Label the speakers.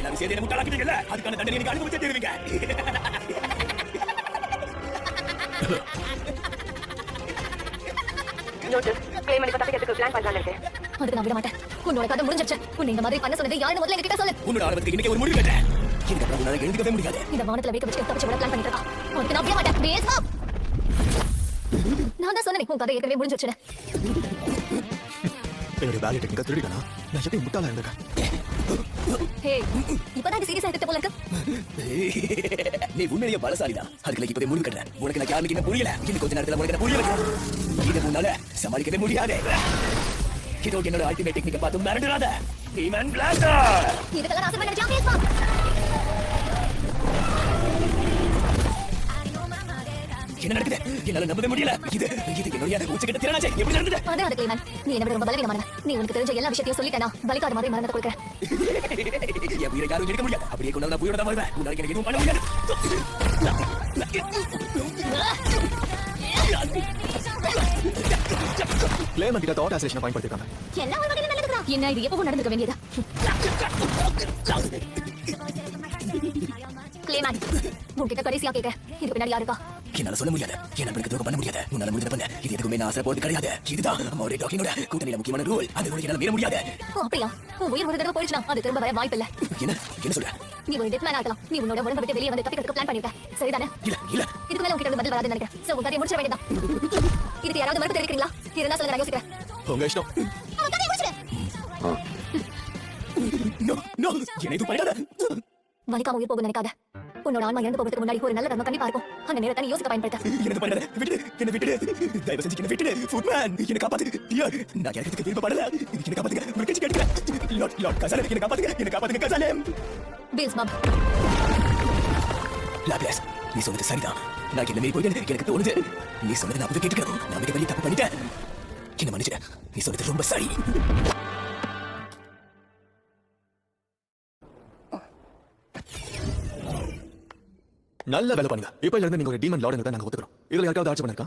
Speaker 1: எல்லாரும் சேர்ந்து என்ன முட்டாளாக்கிட்டீங்கல்ல, அதுக்கான தண்டனை எனக்கு அனுபவிச்சே தருவீங்க.
Speaker 2: அதுக்கு நான் விட மாட்டேன். உன்னோட கதை முடிஞ்சிருச்சு. உன்னை இந்த மாதிரி பண்ண சொன்னது யாரு முதல்ல என்கிட்ட சொல்லு.
Speaker 1: உன்னோட ஆரம்பத்துக்கு இன்னைக்கு ஒரு முடிவு கட்டேன். இதுக்கப்புறம் உன்னால எழுந்துக்கவே முடியாது.
Speaker 2: இந்த வானத்துல வைக்க வச்சு தப்பிச்சு விட பிளான் பண்ணிட்டு இருக்கான். அதுக்கு நான் விட மாட்டேன். பேஸ் அப். நான் தான் சொன்னேன் உன் கதை ஏற்கனவே முடிஞ்சிருச்சுன்னு.
Speaker 3: என்னுடைய பேக் டெக்னிக்கா திருடிக்கனா? நான் எப்படி முட்டாளா இருந்திருக்கேன்?
Speaker 2: ஹே, இப்பதான் இது சீரியஸா எடுத்து போல இருக்கு.
Speaker 1: நீ உண்மையிலேயே பலசாலிதான். அதுக்கு இப்பவே முடிவு கட்டுறேன். உனக்கு நான் யாருக்கு என்ன புரியல. இன்னும் கொஞ்ச நேரத்துல உனக்கு புரிய வைக்கிறேன். இதை முன்னால சமாளிக்கவே முடியாது. இதோ என்னோட அல்டிமேட் டெக்னிக்கை பார்த்து மிரட்டுறாத. Demon plaster.
Speaker 2: இதுக்கெல்லாம் ஆசை பண்ண பேஸ் அப்.
Speaker 1: என்ன நடக்குது? என்னால நம்பவே முடியல. இது என்னுடைய உச்சக்கட்ட திறனாச்சே. எப்படி நடந்தது?
Speaker 2: அது கிளீமன். நீ என்ன விட ரொம்ப பலவீனமான. நீ உனக்கு தெரிஞ்ச எல்லா விஷயத்தையும் சொல்லிட்டேனா? வலிக்காத மாதிரி மறந்து கொடுக்குறேன்.
Speaker 1: என் உயிரை யாரும் எடுக்க முடியாது. அப்படியே கொண்டு நான் உயிரோட தான் வருவேன். உன்னால எனக்கு எதுவும் பண்ண முடியாது.
Speaker 3: கிளேமன் கிட்ட தாட் அசோசியேஷனை பயன்படுத்திருக்காங்க.
Speaker 2: எல்லா ஒரு வகையிலும் நல்லதுடா. என்ன இது எப்பவும் நடந்துக்க வேண்டியதா? கிளேமன், உன்கிட்ட கடைசியா கேட்க. இதுக்கு பின்னாடி யாருக்கா?
Speaker 1: என்னால சொல்ல முடியாது. என்ன எனக்கு துரோகம் பண்ண முடியாது. உன்னால முடிஞ்சத பண்ண. இது எதுக்குமே நான் ஆசை போட்டு கிடையாது. இதுதான் அம்மாவுடைய டாக்கிங்கோட கூட்டணியில முக்கியமான ரூல். அது கூட என்னால மீற முடியாது.
Speaker 2: அப்படியா? உன் உயிர் ஒரு தடவை போயிடுச்சுனா அது திரும்ப வர வாய்ப்பு இல்ல.
Speaker 1: என்ன சொல்ற?
Speaker 2: நீ ஒரு டெத் மேன் ஆகலாம். நீ உன்னோட உடம்பை விட்டு வெளியே வந்து தப்பிக்கிறதுக்கு பிளான் பண்ணிருக்க. சரிதானே?
Speaker 1: இல்ல.
Speaker 2: இதுக்கு மேல உன்கிட்ட பதில் வராதுன்னு நினைக்கிறேன். சோ உன் கதையை முடிச்சிட வேண்டியதான். இதுக்கு யாராவது மறுப்பு தெரிவிக்கிறீங்களா? இருந்தா சொல்லுங்க, நான் யோசிக்கிறேன்.
Speaker 3: உங்க இஷ்டம்.
Speaker 2: அவன் கதையை முடிச்சிடு.
Speaker 1: நோ என்ன இது பண்ணாத.
Speaker 2: வலிக்காம உயிர் போக நினைக்காத. உன்னோட ஆன்மா இறந்து போகிறதுக்கு முன்னாடி ஒரு நல்ல தருணம் கண்டிப்பா இருக்கும். அந்த நேரத்தை நீ யோசிக்க பயன்படுத்த.
Speaker 1: என்ன பண்ணாத. என்ன விட்டுடு. தயவு செஞ்சு என்ன விட்டுடு. ஃபுட்மேன், என்ன காப்பாத்து. நான் கேட்கறதுக்கு விருப்பப்படல. என்ன காப்பாத்துங்க. ஒரு கட்சி கேட்கிறேன். லார்ட் கசாலே, என்ன காப்பாத்துங்க கசாலே.
Speaker 2: பீல்ஸ் மாம்.
Speaker 1: லாப்லேஸ், நீ சொன்னது சரிதான். நான் என்ன மீறி போயிட்டேன். எனக்கு தோணுது. நீ சொன்னது நான் கேட்டுக்கிறேன். நான் மிகப்பெரிய தப்பு பண்ணிட்டேன். என்ன மன்னிச்சிட. நீ சொன்னது ரொம்ப சரி.
Speaker 3: நல்ல வேலை பண்ணுங்க. இப்ப இருந்து நீங்க ஒரு டீமன் லார்டுங்க தான் நாங்க ஒத்துக்கிறோம். இதுல யாருக்காவது ஆட்சி பண்ணிருக்கா?